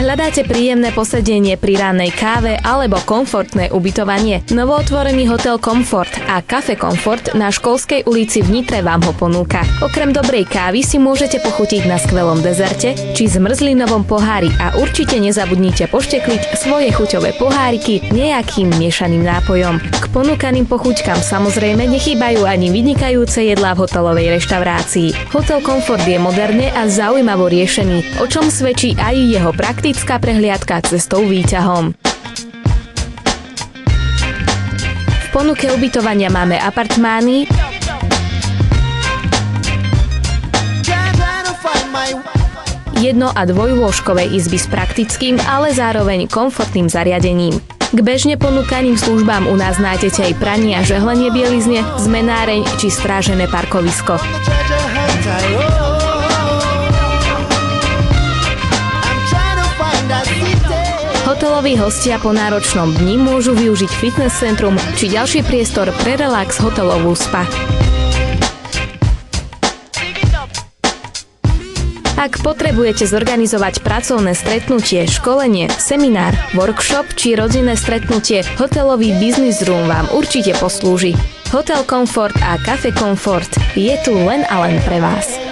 Hľadáte príjemné posedenie pri rannej káve alebo komfortné ubytovanie? Novootvorený hotel Komfort a Café Komfort na Školskej ulici v Nitre vám ho ponúka. Okrem dobrej kávy si môžete pochutiť na skvelom dezerte či zmrzlinovom pohári a určite nezabudnite poštekliť svoje chuťové poháriky nejakým miešaným nápojom. K ponúkaným pochuťkám samozrejme nechýbajú ani vynikajúce jedlá v hotelovej reštaurácii. Hotel Komfort je moderne a zaujímavo riešený, o čom svedčí aj jeho praktická prehliadka cestou výťahom. V ponuke ubytovania máme apartmány, jedno- a dvojlôžkové izby s praktickým, ale zároveň komfortným zariadením. K bežne ponúkaným službám u nás nájdete aj pranie a žehlenie bielizne, zmenáreň či strážené parkovisko. Hoteloví hostia po náročnom dni môžu využiť fitness centrum či ďalší priestor pre relax hotelovú spa. Ak potrebujete zorganizovať pracovné stretnutie, školenie, seminár, workshop či rodinné stretnutie, hotelový business room vám určite poslúži. Hotel Komfort a Café Komfort je tu len a len pre vás.